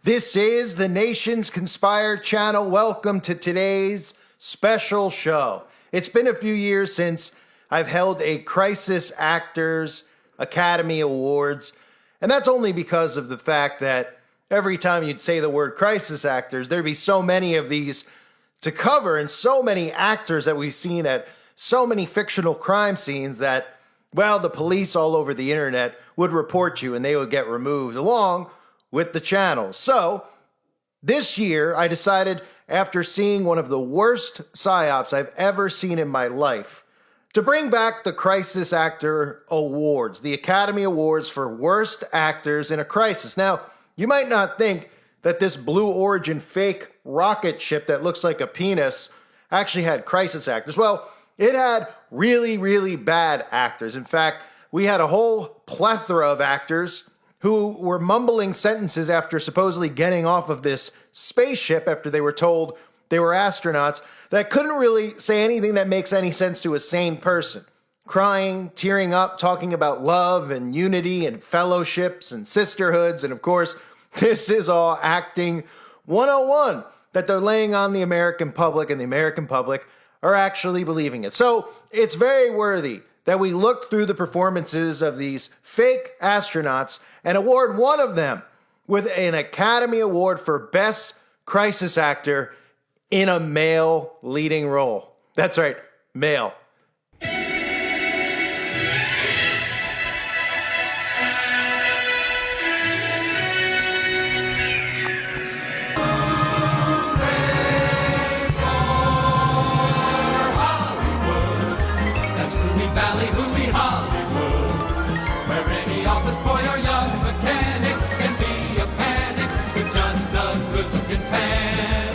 This is the Nation's Conspire channel. Welcome to today's special show. It's been a few years since I've held a Crisis Actors Academy Awards, and that's only because of the fact that every time you'd say the word crisis actors, there'd be so many of these to cover and so many actors that we've seen at so many fictional crime scenes that, well, the police all over the internet would report you and they would get removed along with the channels. So this year I decided, after seeing one of the worst psyops I've ever seen in my life, to bring back the Crisis Actor Awards, the Academy Awards for Worst Actors in a Crisis. Now, you might not think that this Blue Origin fake rocket ship that looks like a penis actually had crisis actors. Well, it had really, really bad actors. In fact, we had a whole plethora of actors who were mumbling sentences after supposedly getting off of this spaceship after they were told they were astronauts that couldn't really say anything that makes any sense to a sane person. Crying, tearing up, talking about love and unity and fellowships and sisterhoods. And of course, this is all acting 101 that they're laying on the American public, and the American public are actually believing it. So it's very worthy that we look through the performances of these fake astronauts and award one of them with an Academy Award for Best Crisis Actor in a male leading role. That's right, male. Valley, hooey Hollywood, where any office boy or young mechanic can be a panic with just a good-looking pan.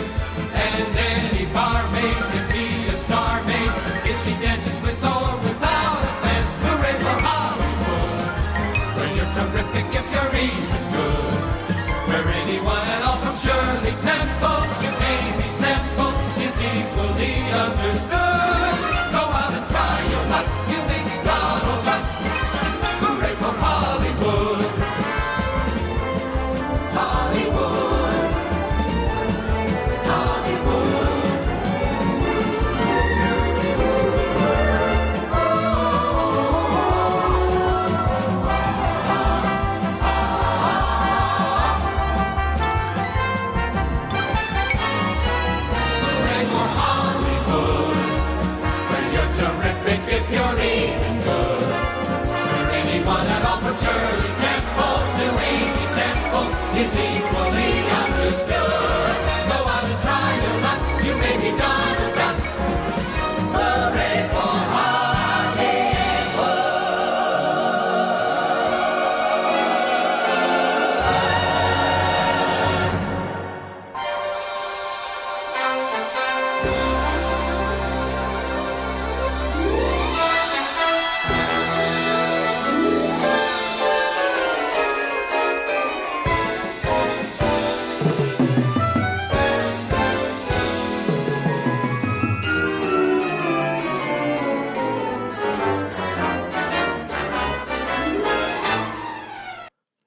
And any barmaid can be a star maid if she dances with or without a fan. Hooray for Hollywood, where you're terrific if you're even good, where anyone at all from Shirley Temple to Amy Semple is equally understood. Go out and try your luck. You may be Donald Duck. Hooray for Hollywood. Hollywood. Hollywood. Hooray for Hollywood. When you're terrific if you're even good. Where anyone at all from Shirley Temple to Amy Semple is equally understood. Go out and try your luck. You may be Donald Duck. Hooray for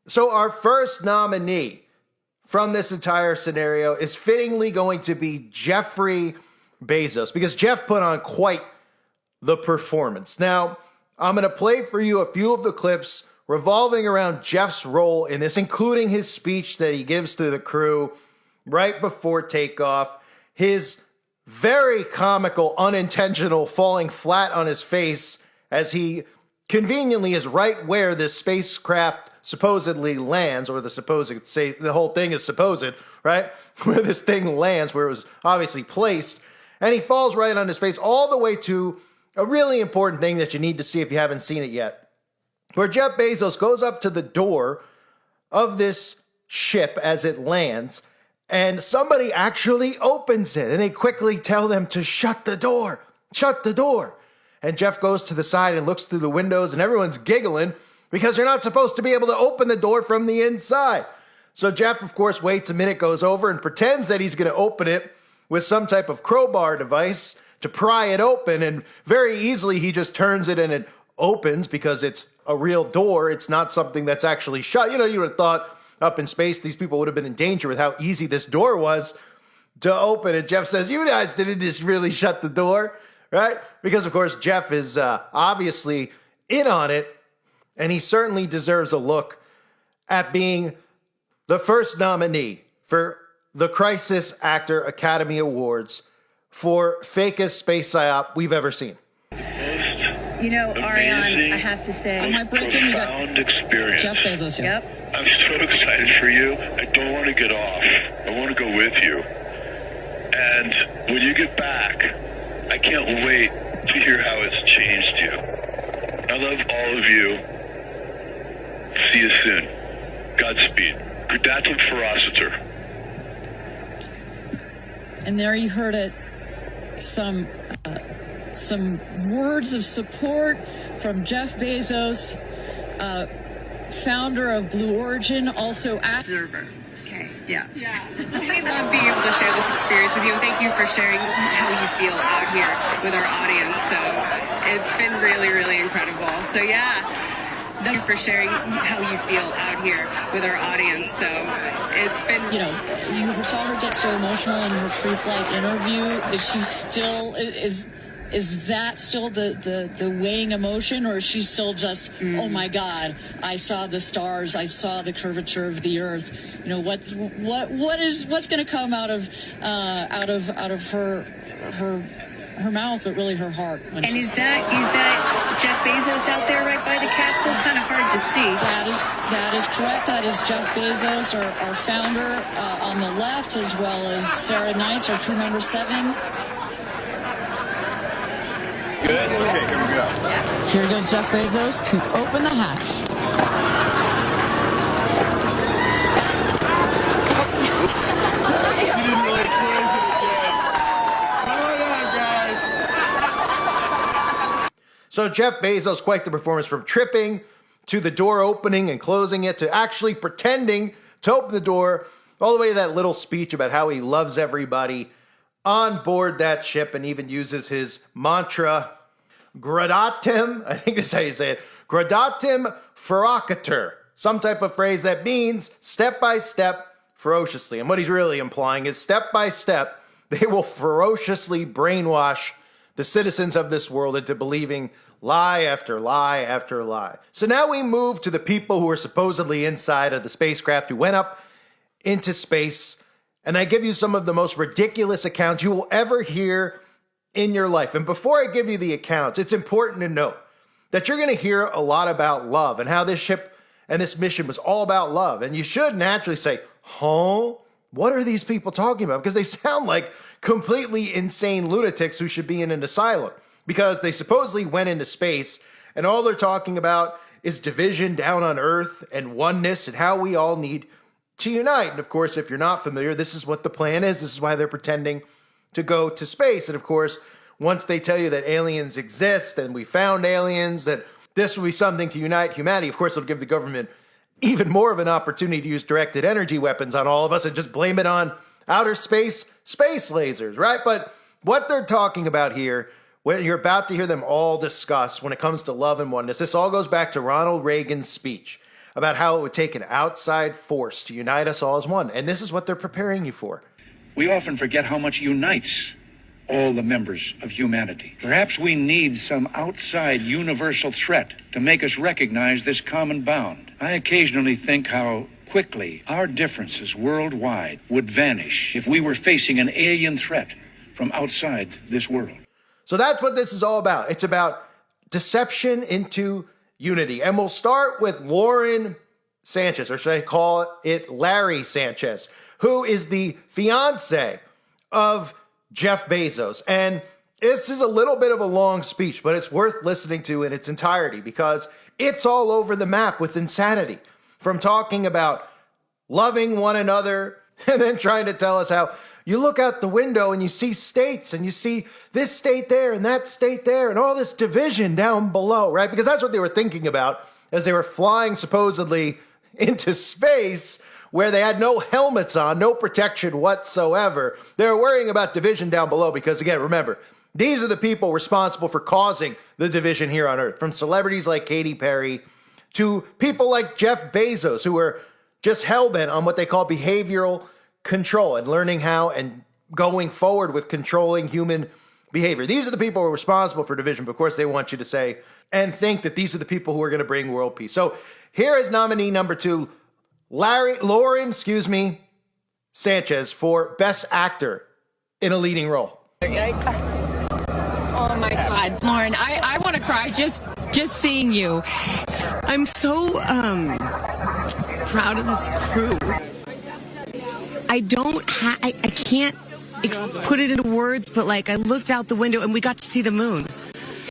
So our first nominee from this entire scenario is fittingly going to be Jeffrey Bezos, because Jeff put on quite the performance. Now, I'm going to play for you a few of the clips revolving around Jeff's role in this, including his speech that he gives to the crew right before takeoff, his very comical, unintentional falling flat on his face as he conveniently is right where this spacecraft supposedly lands, or the whole thing is supposed, right? Where this thing lands, where it was obviously placed, and he falls right on his face all the way to a really important thing that you need to see if you haven't seen it yet, where Jeff Bezos goes up to the door of this ship as it lands, and somebody actually opens it, and they quickly tell them to shut the door. And Jeff goes to the side and looks through the windows, and everyone's giggling because you're not supposed to be able to open the door from the inside. So Jeff, of course, waits a minute, goes over and pretends that he's going to open it with some type of crowbar device to pry it open. And very easily he just turns it and it opens because it's a real door. It's not something that's actually shut. You know, you would have thought up in space, these people would have been in danger with how easy this door was to open. And Jeff says, you guys didn't just really shut the door, right? Because, of course, Jeff is obviously in on it, and he certainly deserves a look at being the first nominee for the Crisis Actor Academy Awards for fakest space psyop we've ever seen. You know, Ariane, I have to say, on my break-in, you got experience. Jeff Bezos here. Yep. I'm so excited for you. I don't want to get off. I want to go with you. And when you get back, I can't wait to hear how it's changed you. I love all of you. See you soon. Godspeed. Gradatum ferocitor. And there you heard it. Some words of support from Jeff Bezos, founder of Blue Origin, also observer. Okay, yeah. We love being able to share this experience with you, and thank you for sharing how you feel out here with our audience. So it's been really, really incredible. So yeah, thank you for sharing how you feel out here with our audience. So it's been, you know, you saw her get so emotional in her pre-flight interview. Is she still is that still the weighing emotion, or is she still just, oh my God, I saw the stars, I saw the curvature of the earth? You know, what's going to come out of her mouth, but really her heart. And is that Jeff Bezos out there right by the capsule? Kind of hard to see. That is correct. That is Jeff Bezos, our founder, on the left, as well as Sarah Knights, our crew member 7. Good. Okay, here we go. Yeah. Here goes Jeff Bezos to open the hatch. You didn't really close it again. Come on, guys. So Jeff Bezos, quite the performance, from tripping to the door opening and closing it to actually pretending to open the door, all the way to that little speech about how he loves everybody on board that ship, and even uses his mantra, gradatim, I think that's how you say it, gradatim ferocitor, some type of phrase that means step by step, ferociously. And what he's really implying is step by step, they will ferociously brainwash the citizens of this world into believing lie after lie after lie. So now we move to the people who are supposedly inside of the spacecraft who went up into space. And I give you some of the most ridiculous accounts you will ever hear in your life. And before I give you the accounts, it's important to note that you're going to hear a lot about love and how this ship and this mission was all about love. And you should naturally say, huh? What are these people talking about? Because they sound like completely insane lunatics who should be in an asylum. Because they supposedly went into space and all they're talking about is division down on Earth and oneness and how we all need to unite. And of course, if you're not familiar, this is what the plan is. This is why they're pretending to go to space. And of course, once they tell you that aliens exist and we found aliens, that this will be something to unite humanity, of course, it'll give the government even more of an opportunity to use directed energy weapons on all of us and just blame it on outer space lasers, right? But what they're talking about here, when you're about to hear them all discuss when it comes to love and oneness, this all goes back to Ronald Reagan's speech about how it would take an outside force to unite us all as one. And this is what they're preparing you for. We often forget how much unites all the members of humanity. Perhaps we need some outside universal threat to make us recognize this common bound. I occasionally think how quickly our differences worldwide would vanish if we were facing an alien threat from outside this world. So that's what this is all about. It's about deception into unity. And we'll start with Lauren Sanchez, or should I call it Larry Sanchez, who is the fiance of Jeff Bezos. And this is a little bit of a long speech, but it's worth listening to in its entirety because it's all over the map with insanity. From talking about loving one another and then trying to tell us how you look out the window and you see states and you see this state there and that state there and all this division down below, right? Because that's what they were thinking about as they were flying supposedly into space where they had no helmets on, no protection whatsoever. They were worrying about division down below because, again, remember, these are the people responsible for causing the division here on Earth, from celebrities like Katy Perry to people like Jeff Bezos, who are just hell-bent on what they call behavioral control and learning how and going forward with controlling human behavior. These are the people who are responsible for division, but of course they want you to say and think that these are the people who are going to bring world peace. So here is nominee number 2, Lauren Sanchez for Best Actor in a Leading Role. Oh my God, Lauren, I want to cry just seeing you. I'm so proud of this crew. I can't put it into words, but like I looked out the window and we got to see the moon.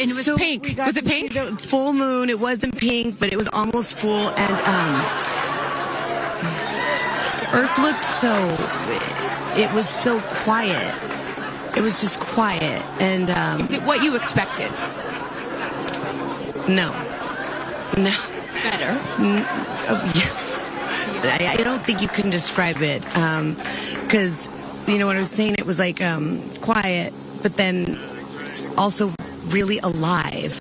And it was pink. Was it pink? The full moon. It wasn't pink, but it was almost full. And Earth looked it was so quiet. It was just quiet. And is it what you expected? No. Better. I don't think you can describe it. Because, you know what I was saying? It was like quiet, but then also really alive.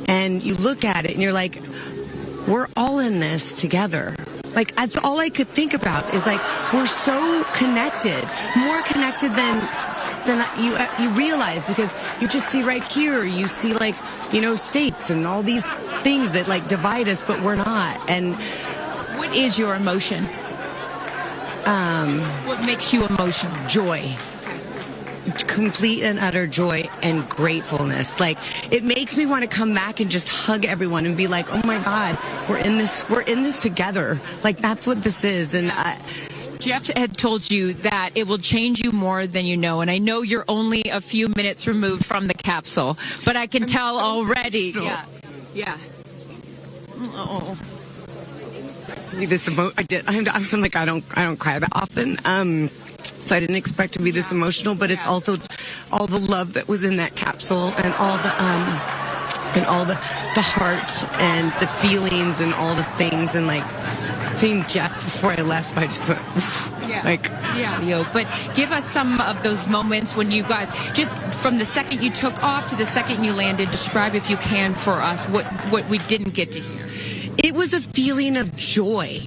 And you look at it and you're like, we're all in this together. Like, that's all I could think about is like, we're so connected, more connected than you realize, because you just see right here, you see like, you know, states and all these things that like divide us, but we're not. And what is your emotion? What makes you emotional? Joy. Complete and utter joy and gratefulness. Like, it makes me want to come back and just hug everyone and be like, oh my God, we're in this together. Like, that's what this is. And Jeff had told you that it will change you more than you know, and I know you're only a few minutes removed from the capsule, but I can tell so already. Emotional. Yeah. Oh. To be this I'm like, I don't cry that often. So I didn't expect to be this emotional, but it's also all the love that was in that capsule and all the heart and the feelings and all the things, and like seeing Jeff before I left, I just went, But give us some of those moments when you guys, just from the second you took off to the second you landed, describe if you can for us what we didn't get to hear. It was a feeling of joy.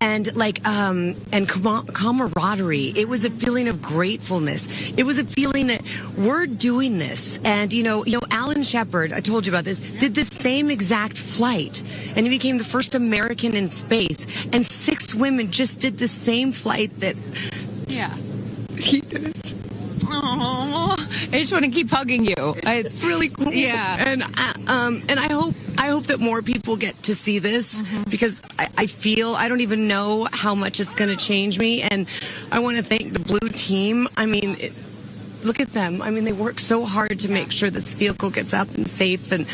And like, and camaraderie. It was a feeling of gratefulness. It was a feeling that we're doing this. And, you know, Alan Shepard, I told you about this, did the same exact flight. And he became the first American in space. And 6 women just did the same flight that he did. Oh, I just want to keep hugging you. It's really cool. Yeah. And I hope that more people get to see this, because I feel, I don't even know how much it's going to change me. And I want to thank the Blue team. I mean, look at them. I mean, they work so hard to make sure this vehicle gets up and safe. And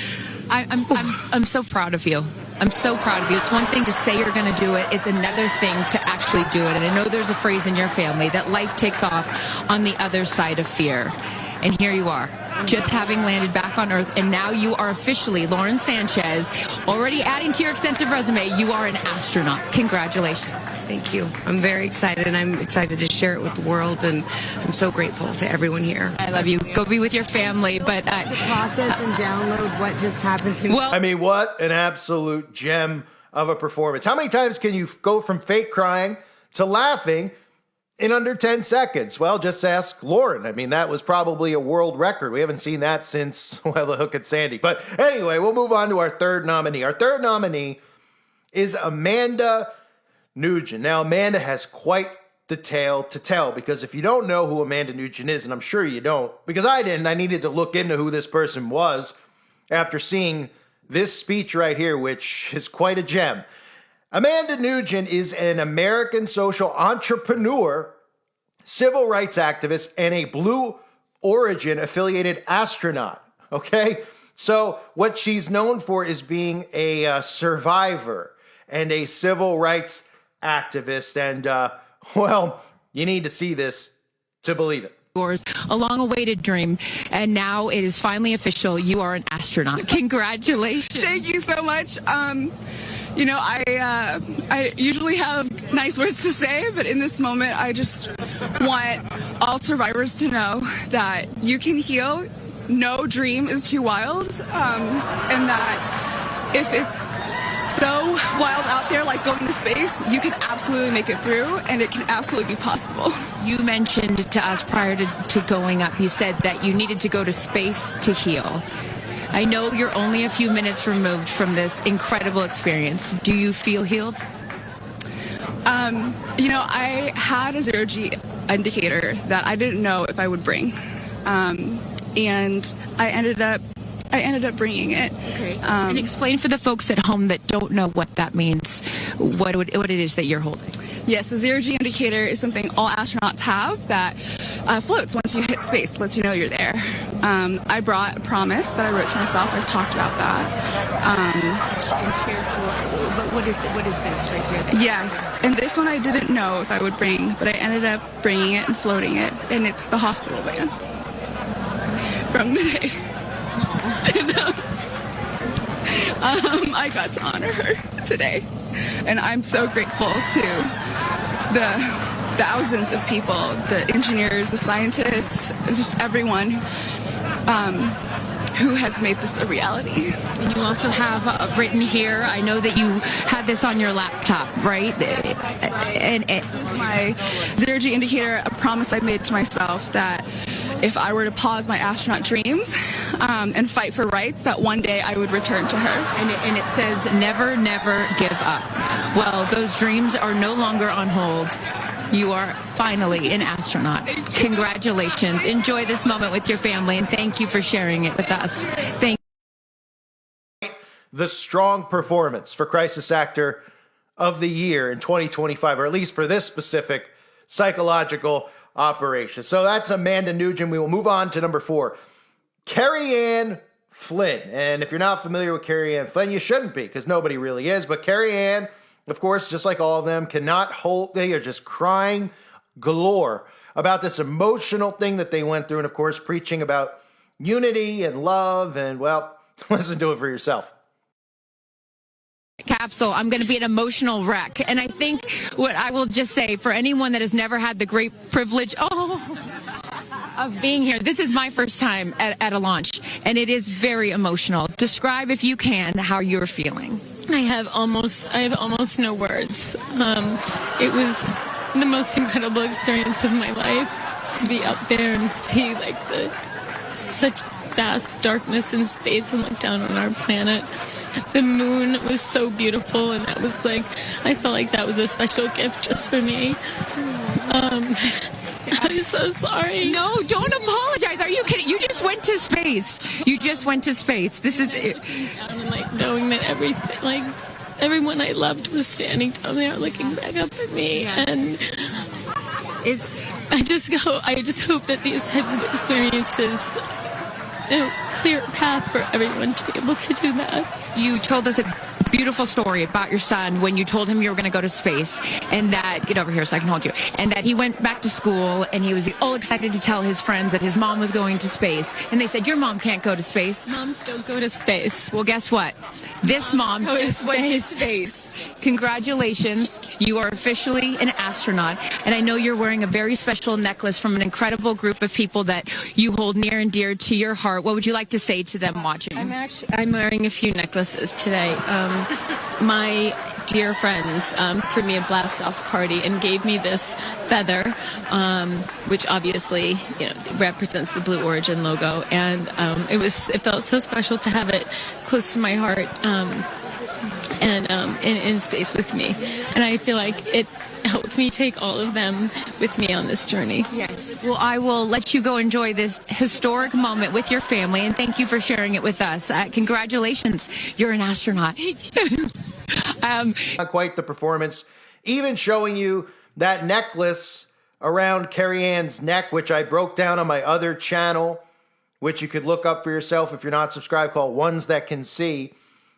I'm so proud of you. I'm so proud of you. It's one thing to say you're going to do it. It's another thing to actually do it. And I know there's a phrase in your family that life takes off on the other side of fear. And here you are, just having landed back on Earth. And now you are officially, Lauren Sanchez, already adding to your extensive resume, you are an astronaut. Congratulations. Thank you. I'm very excited, and I'm excited to share it with the world, and I'm so grateful to everyone here. I love you. Go be with your family. But process and download what just happened to me. Well, I mean, what an absolute gem of a performance. How many times can you go from fake crying to laughing in under 10 seconds? Well, just ask Lauren. I mean, that was probably a world record. We haven't seen that since, well, the Hook at Sandy. But anyway, we'll move on to our third nominee. Our third nominee is Amanda Nguyen. Now, Amanda has quite the tale to tell, because if you don't know who Amanda Nguyen is, and I'm sure you don't, because I didn't, I needed to look into who this person was after seeing this speech right here, which is quite a gem. Amanda Nguyen is an American social entrepreneur, civil rights activist, and a Blue Origin affiliated astronaut. Okay? So what she's known for is being a survivor and a civil rights activist. And, well, you need to see this to believe it. A long-awaited dream, and now it is finally official. You are an astronaut. Congratulations. Thank you so much. You know, I usually have nice words to say, but in this moment, I just want all survivors to know that you can heal. No dream is too wild, and that if it's so wild out there, like going to space, you can absolutely make it through, and it can absolutely be possible. You mentioned to us prior to going up, you said that you needed to go to space to heal. I know you're only a few minutes removed from this incredible experience. Do you feel healed? I had a zero-G indicator that I didn't know if I would bring, and I ended up bringing it. Okay. And explain for the folks at home that don't know what that means, what it is that you're holding. Yes, the zero-G indicator is something all astronauts have that floats once you hit space, lets you know you're there. I brought a promise that I wrote to myself. I've talked about that. And share what is this right here? Yes, and this one I didn't know if I would bring, but I ended up bringing it and floating it, and it's the hospital band from the day. And, I got to honor her today, and I'm so grateful to the thousands of people, the engineers, the scientists, just everyone who has made this a reality. And you also have written here, I know that you had this on your laptop, right? And this is my zero-G indicator, a promise I made to myself that if I were to pause my astronaut dreams and fight for rights, that one day I would return to her. And it says, never, never give up. Well, those dreams are no longer on hold. You are finally an astronaut. Congratulations. Enjoy this moment with your family, and thank you for sharing it with us. Thank you. The strong performance for Crisis Actor of the Year in 2025, or at least for this specific psychological operation. So that's Amanda Nugent. We will move on to number 4, Kerianne Flynn. And if you're not familiar with Kerianne Flynn, you shouldn't be, because nobody really is. But Kerianne, of course, just like all of them, cannot hold, they are just crying galore about this emotional thing that they went through. And of course, preaching about unity and love. And well, listen to it for yourself. Capsule, I'm going to be an emotional wreck. And I think what I will just say, for anyone that has never had the great privilege of being here, this is my first time at a launch, and it is very emotional. Describe, if you can, how you're feeling. I have almost no words. It was the most incredible experience of my life to be up there and see such vast darkness in space and look down on our planet. The moon was so beautiful, and that was I felt like that was a special gift just for me. I'm so sorry. No, don't apologize. Are you kidding? You just went to space. You just went to space. This is it. And knowing that everyone I loved was standing down there looking back up at me. Yes. And I just hope that these types of experiences clear a path for everyone to be able to do that. You told us a beautiful story about your son when you told him you were going to go to space, and that, get over here so I can hold you, and that he went back to school and he was all excited to tell his friends that his mom was going to space, and they said, your mom can't go to space. Moms don't go to space. Well, guess what? This mom just went to space. Congratulations. You are officially an astronaut, and I know you're wearing a very special necklace from an incredible group of people that you hold near and dear to your heart. What would you like to say to them watching? I'm wearing a few necklaces today. My dear friends threw me a blast-off party and gave me this feather, which obviously represents the Blue Origin logo, and it felt so special to have it close to my heart and in space with me, and I feel like it helped me take all of them with me on this journey. Yes. Well, I will let you go enjoy this historic moment with your family, and thank you for sharing it with us. Congratulations. You're an astronaut. Not quite the performance, even showing you that necklace around Kerianne's neck, which I broke down on my other channel, which you could look up for yourself if you're not subscribed, called Ones That Can See,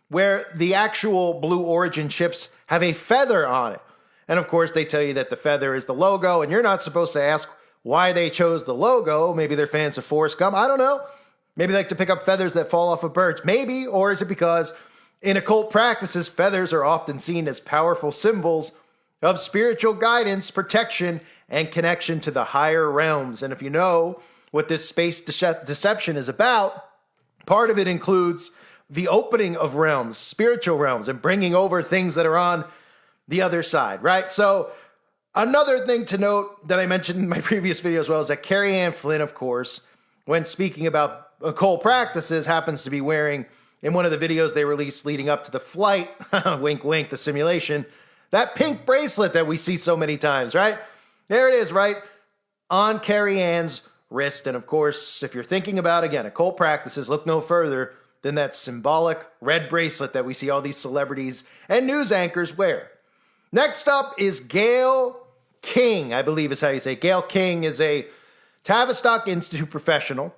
where the actual Blue Origin ships have a feather on it. And of course, they tell you that the feather is the logo, and you're not supposed to ask why they chose the logo. Maybe they're fans of Forrest Gump. I don't know. Maybe they like to pick up feathers that fall off of birds. Maybe. Or is it because in occult practices, feathers are often seen as powerful symbols of spiritual guidance, protection, and connection to the higher realms. And if you know what this space deception is about, part of it includes the opening of realms, spiritual realms, and bringing over things that are on the other side, right? So another thing to note that I mentioned in my previous video as well is that Kerianne Flynn, of course, when speaking about occult practices, happens to be wearing, in one of the videos they released leading up to the flight, wink, wink, the simulation, that pink bracelet that we see so many times, right? There it is, right on Kerianne's wrist. And of course, if you're thinking about, again, occult practices, look no further than that symbolic red bracelet that we see all these celebrities and news anchors wear. Next up is Gayle King, I believe is how you say it. Gayle King is a Tavistock Institute professional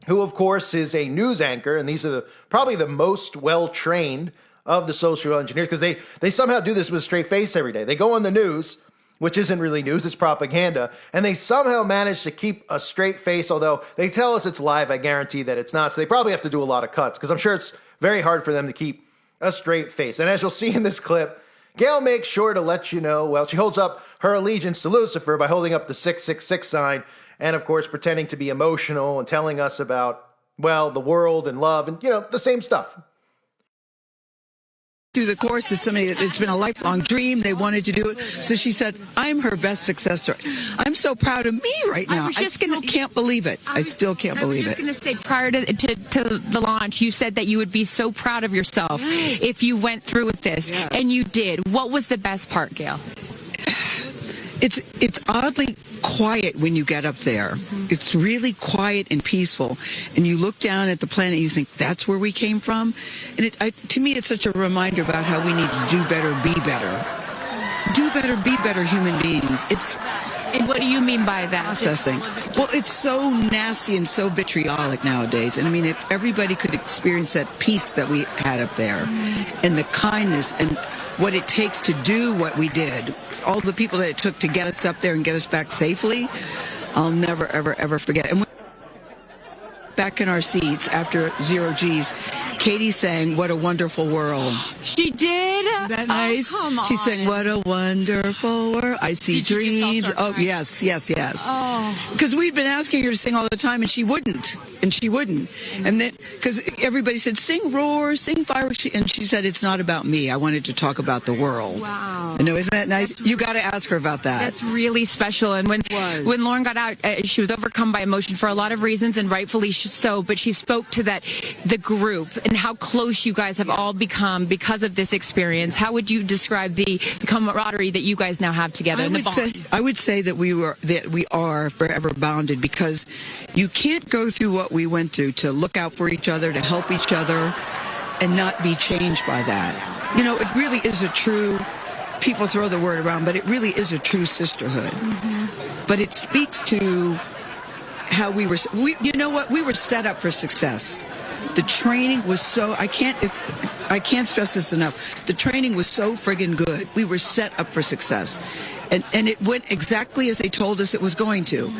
who, of course, is a news anchor, and these are probably the most well-trained of the social engineers, because they somehow do this with a straight face every day. They go on the news, which isn't really news, it's propaganda, and they somehow manage to keep a straight face, although they tell us it's live, I guarantee that it's not, so they probably have to do a lot of cuts, because I'm sure it's very hard for them to keep a straight face. And as you'll see in this clip, Gayle makes sure to let you know, well, she holds up her allegiance to Lucifer by holding up the 666 sign, and of course pretending to be emotional and telling us about, well, the world and love and, the same stuff. Through the course is somebody that it's been a lifelong dream. They wanted to do it. So she said, I'm her best success story. I'm so proud of me right now. I still can't believe it. I still can't believe it. I was just going to say, prior to the launch, you said that you would be so proud of yourself if you went through with this. Yes. And you did. What was the best part, Gayle? It's oddly quiet when you get up there. It's really quiet and peaceful. And you look down at the planet and you think, that's where we came from? And to me, it's such a reminder about how we need to do better, be better. Do better, be better human beings. And what do you mean by that? Processing. Well, it's so nasty and so vitriolic nowadays. And I mean, if everybody could experience that peace that we had up there and the kindness and what it takes to do what we did, all the people that it took to get us up there and get us back safely, I'll never, ever, ever forget. And back in our seats after 0 G's, Katy sang "What a Wonderful World." She did? Isn't that nice? Oh, come on. She sang "What a Wonderful World." I see Did you dreams. just also Oh, cry? yes. Oh. Because we'd been asking her to sing all the time, and she wouldn't. And then, because everybody said, sing roar, sing fireworks. And she said, it's not about me. I wanted to talk about the world. Wow. I know, isn't that nice? You got to ask her about that. That's really special. And when Lauren got out, she was overcome by emotion for a lot of reasons, and rightfully so. But she spoke to the group and how close you guys have all become because of this experience. How would you describe the camaraderie that you guys now have together? I would say that we are forever bonded, because you can't go through what we went through to look out for each other, to help each other, and not be changed by that. It really is a true. People throw the word around, but it really is a true sisterhood. Mm-hmm. But it speaks to how we were set up for success. The training was so, I can't stress this enough. The training was so friggin' good. We were set up for success. And it went exactly as they told us it was going to.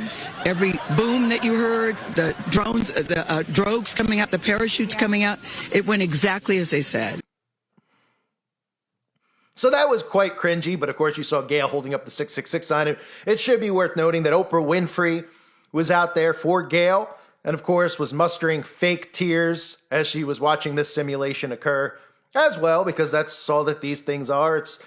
Every boom that you heard, the drones, the drogues coming out, the parachutes coming out, it went exactly as they said. So that was quite cringy, but of course you saw Gayle holding up the 666 sign. It should be worth noting that Oprah Winfrey was out there for Gayle, and of course was mustering fake tears as she was watching this simulation occur as well, because that's all that these things are. It's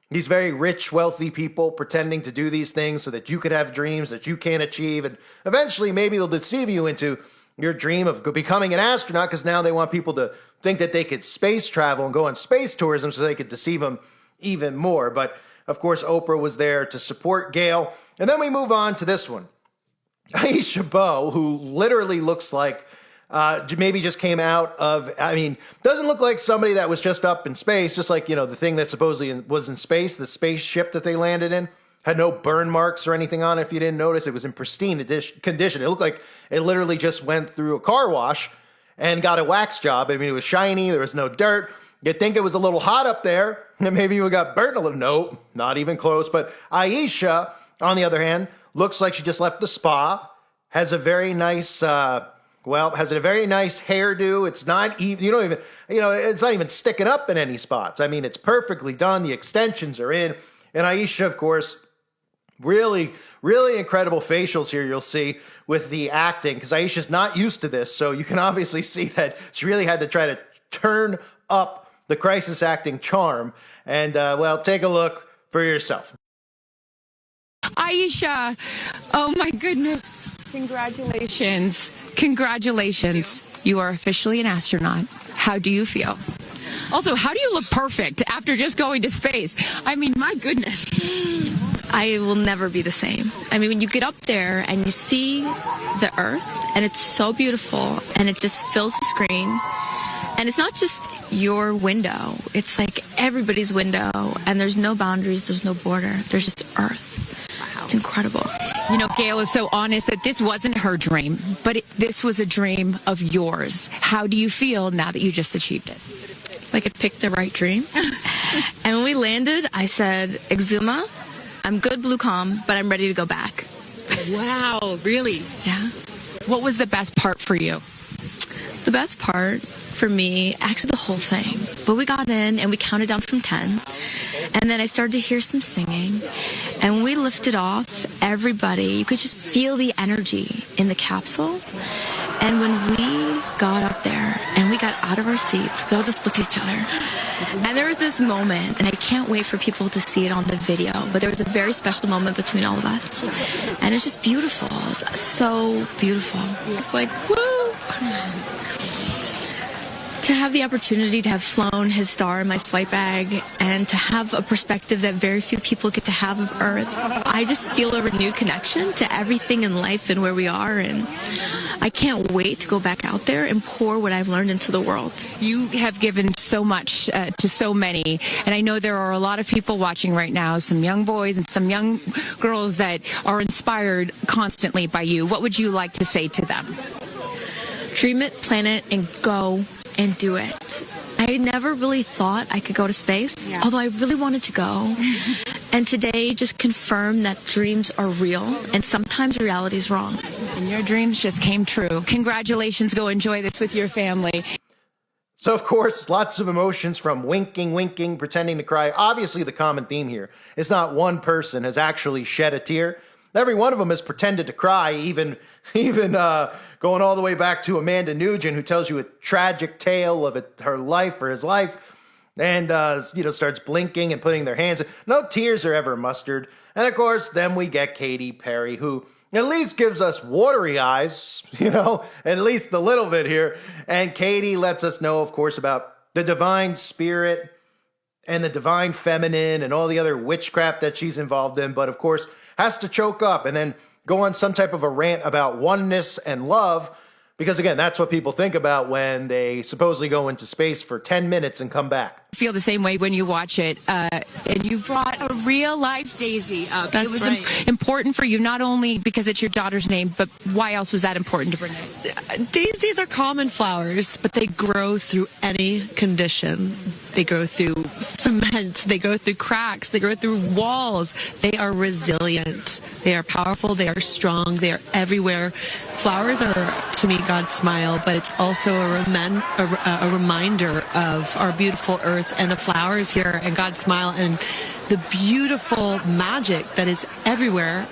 these very rich, wealthy people pretending to do these things so that you could have dreams that you can't achieve, and eventually maybe they'll deceive you into your dream of becoming an astronaut, because now they want people to think that they could space travel and go on space tourism so they could deceive them even more. But of course, Oprah was there to support Gayle. And then we move on to this one. Aisha Bowe, who literally looks like maybe just came out of, doesn't look like somebody that was just up in space, just like, the thing that supposedly was in space, the spaceship that they landed in, had no burn marks or anything on it. If you didn't notice, it was in pristine condition. It looked like it literally just went through a car wash and got a wax job. It was shiny, there was no dirt. You'd think it was a little hot up there, and maybe you got burnt a little. Nope, not even close. But Aisha, on the other hand, looks like she just left the spa, has a very nice, hairdo. It's not even, it's not even sticking up in any spots. It's perfectly done. The extensions are in. And Aisha, of course, really, really incredible facials here you'll see with the acting, because Aisha's not used to this. So you can obviously see that she really had to try to turn up the crisis acting charm. And, well, take a look for yourself. Aisha, oh my goodness. Congratulations. Congratulations. You are officially an astronaut. How do you feel? Also, how do you look perfect after just going to space? I mean, my goodness. I will never be the same. I mean, when you get up there and you see the Earth, and it's so beautiful, and it just fills the screen, and it's not just your window. It's like everybody's window, and there's no boundaries, there's no border. There's just Earth. Wow. It's incredible. You know, Gayle is so honest that this wasn't her dream, but this was a dream of yours. How do you feel now that you just achieved it? Like I picked the right dream. And when we landed, I said, Exuma, I'm good, blue calm, but I'm ready to go back. Wow, really? Yeah. What was the best part for you? The best part for me, actually the whole thing. But we got in and we counted down from 10. And then I started to hear some singing. And when we lifted off, everybody, you could just feel the energy in the capsule. And when we got up there and we got out of our seats, we all just looked at each other. And there was this moment, and I can't wait for people to see it on the video, but there was a very special moment between all of us. And it's just beautiful. It's so beautiful. It's like, woo! To have the opportunity to have flown his star in my flight bag and to have a perspective that very few people get to have of Earth, I just feel a renewed connection to everything in life and where we are, and I can't wait to go back out there and pour what I've learned into the world. You have given so much to so many, and I know there are a lot of people watching right now, some young boys and some young girls that are inspired constantly by you. What would you like to say to them? Dream it, plan it, and go and do it. I never really thought I could go to space, although I really wanted to go. And today just confirmed that dreams are real, and sometimes reality is wrong. And your dreams just came true. Congratulations. Go enjoy this with your family. So, of course, lots of emotions from winking, pretending to cry. Obviously, the common theme here is not one person has actually shed a tear. Every one of them has pretended to cry, even going all the way back to Amanda Nugent, who tells you a tragic tale of her life or his life, and starts blinking and putting their hands. No tears are ever mustered. And of course, then we get Katy Perry, who at least gives us watery eyes, at least a little bit here. And Katy lets us know, of course, about the divine spirit and the divine feminine and all the other witchcraft that she's involved in, but of course has to choke up and then go on some type of a rant about oneness and love, because again, that's what people think about when they supposedly go into space for 10 minutes and come back. I feel the same way when you watch it. And you brought a real life Daisy up. That's it was right. important for you, not only because it's your daughter's name, but why else was that important to bring it? Daisies are common flowers, but they grow through any condition. They grow through cement, they go through cracks, they grow through walls. They are resilient. They are powerful, they are strong, they are everywhere. Flowers are, to me, God's smile, but it's also a reminder of our beautiful earth and the flowers here and God's smile and the beautiful magic that is everywhere,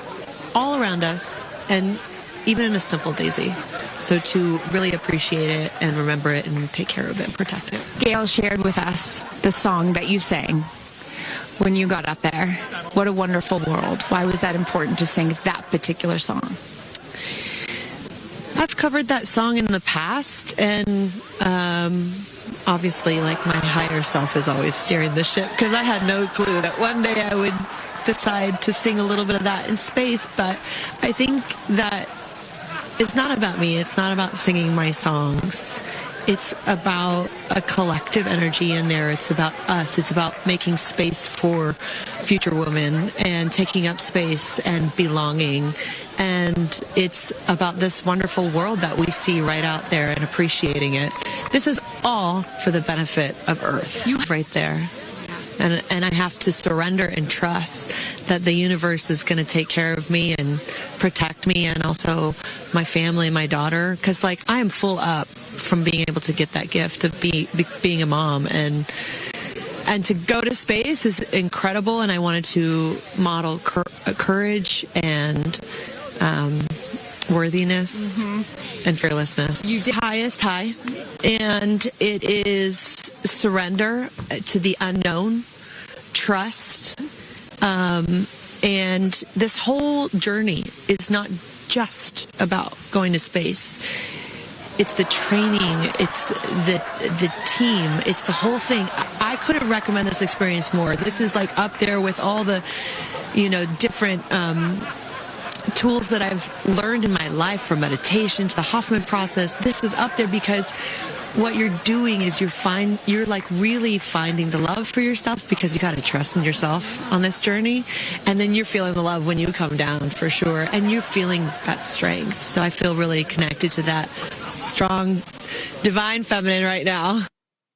all around us, and even in a simple daisy. So to really appreciate it and remember it and take care of it, protect it. Gayle shared with us the song that you sang when you got up there. What a wonderful world. Why was that important to sing that particular song? I've covered that song in the past, and obviously, like, my higher self is always steering the ship, because I had no clue that one day I would decide to sing a little bit of that in space. But I think that it's not about me. It's not about singing my songs. It's about a collective energy in there. It's about us. It's about making space for future women and taking up space and belonging. And it's about this wonderful world that we see right out there and appreciating it. This is all for the benefit of Earth. You right there. And I have to surrender and trust that the universe is going to take care of me and protect me, and also my family and my daughter. Because, like, I am full up from being able to get that gift of being a mom. And to go to space is incredible, and I wanted to model courage and worthiness and fearlessness. You did. Highest high, and it is surrender to the unknown, trust, and this whole journey is not just about going to space. It's the training, it's the team, it's the whole thing. I couldn't recommend this experience more. This is like up there with all the, different tools that I've learned in my life, from meditation to the Hoffman process. This is up there because what you're doing is you're like really finding the love for yourself, because you got to trust in yourself on this journey, and then you're feeling the love when you come down, for sure, and you're feeling that strength. So I feel really connected to that strong divine feminine right now.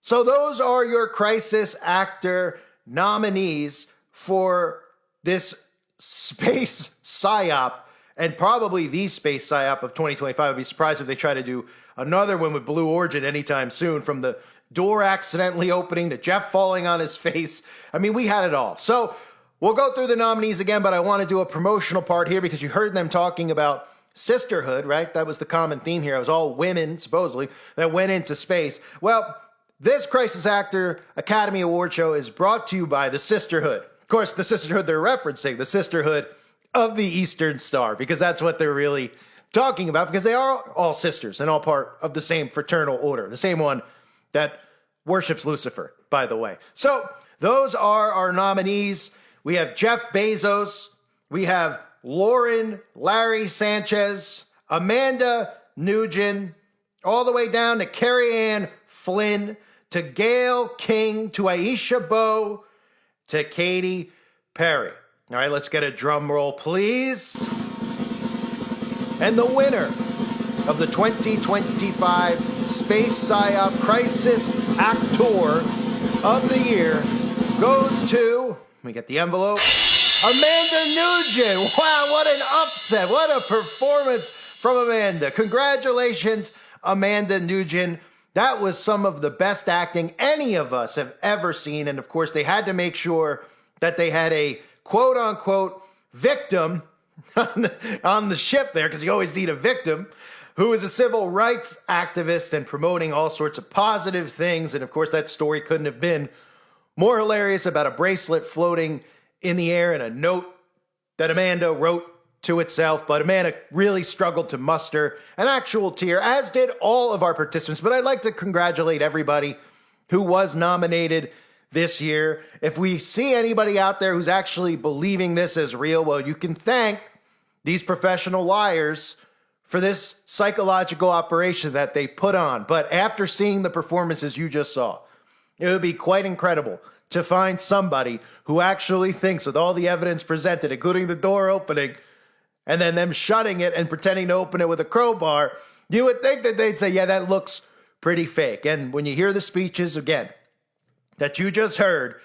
So those are your crisis actor nominees for this space psyop, and probably the space psyop of 2025. I'd be surprised if they try to do another one with Blue Origin anytime soon, from the door accidentally opening to Jeff falling on his face. I mean, we had it all. So we'll go through the nominees again, but I want to do a promotional part here because you heard them talking about sisterhood, right? That was the common theme here. It was all women, supposedly, that went into space. Well, this Crisis Actor Academy Award show is brought to you by the Sisterhood. Of course, the sisterhood they're referencing, the Sisterhood of the Eastern Star, because that's what they're really talking about, because they are all sisters and all part of the same fraternal order, the same one that worships Lucifer, by the way. So those are our nominees. We have Jeff Bezos, we have Larry Sanchez, Amanda Nguyen, all the way down to Kerianne Flynn, to Gayle King, to Aisha Bowe, to Katy Perry. All right, let's get a drum roll, please. And the winner of the 2025 Space PSYOP Crisis Actor of the Year goes to, let me get the envelope, Amanda Nguyen. Wow, what an upset. What a performance from Amanda. Congratulations, Amanda Nguyen. That was some of the best acting any of us have ever seen. And of course, they had to make sure that they had a quote unquote victim on the ship there, because you always need a victim, who is a civil rights activist and promoting all sorts of positive things. And of course, that story couldn't have been more hilarious, about a bracelet floating in the air and a note that Amanda wrote to itself. But Amanda really struggled to muster an actual tear, as did all of our participants. But I'd like to congratulate everybody who was nominated this year. If we see anybody out there who's actually believing this is real, well, you can thank these professional liars for this psychological operation that they put on. But after seeing the performances you just saw, it would be quite incredible to find somebody who actually thinks, with all the evidence presented, including the door opening and then them shutting it and pretending to open it with a crowbar, you would think that they'd say, yeah, that looks pretty fake. And when you hear the speeches again that you just heard,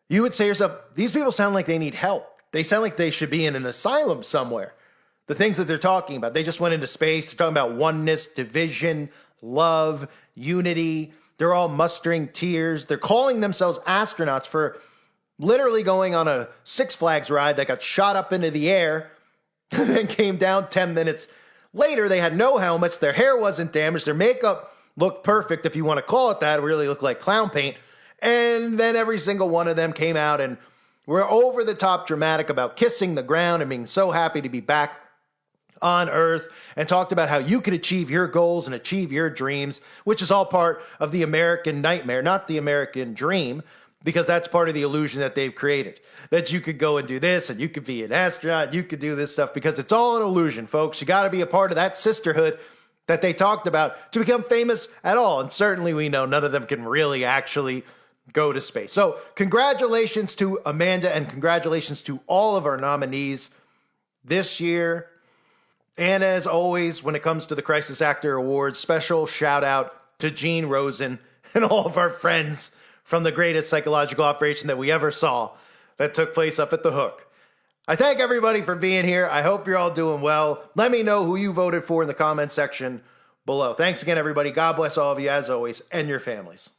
you would say to yourself, these people sound like they need help. They sound like they should be in an asylum somewhere. The things that they're talking about, they just went into space. They're talking about oneness, division, love, unity. They're all mustering tears. They're calling themselves astronauts for literally going on a Six Flags ride that got shot up into the air and then came down 10 minutes later. They had no helmets. Their hair wasn't damaged. Their makeup looked perfect, if you want to call it that. It really looked like clown paint. And then every single one of them came out and were over the top dramatic about kissing the ground and being so happy to be back on Earth, and talked about how you could achieve your goals and achieve your dreams, which is all part of the American nightmare, not the American dream, because that's part of the illusion that they've created, that you could go and do this and you could be an astronaut, you could do this stuff, because it's all an illusion, folks. You got to be a part of that sisterhood that they talked about to become famous at all. And certainly we know none of them can really actually go to space. So congratulations to Amanda, and congratulations to all of our nominees this year. And as always, when it comes to the Crisis Actor Awards, special shout out to Gene Rosen and all of our friends from the greatest psychological operation that we ever saw that took place up at the Hook. I thank everybody for being here. I hope you're all doing well. Let me know who you voted for in the comment section below. Thanks again, everybody. God bless all of you, as always, and your families.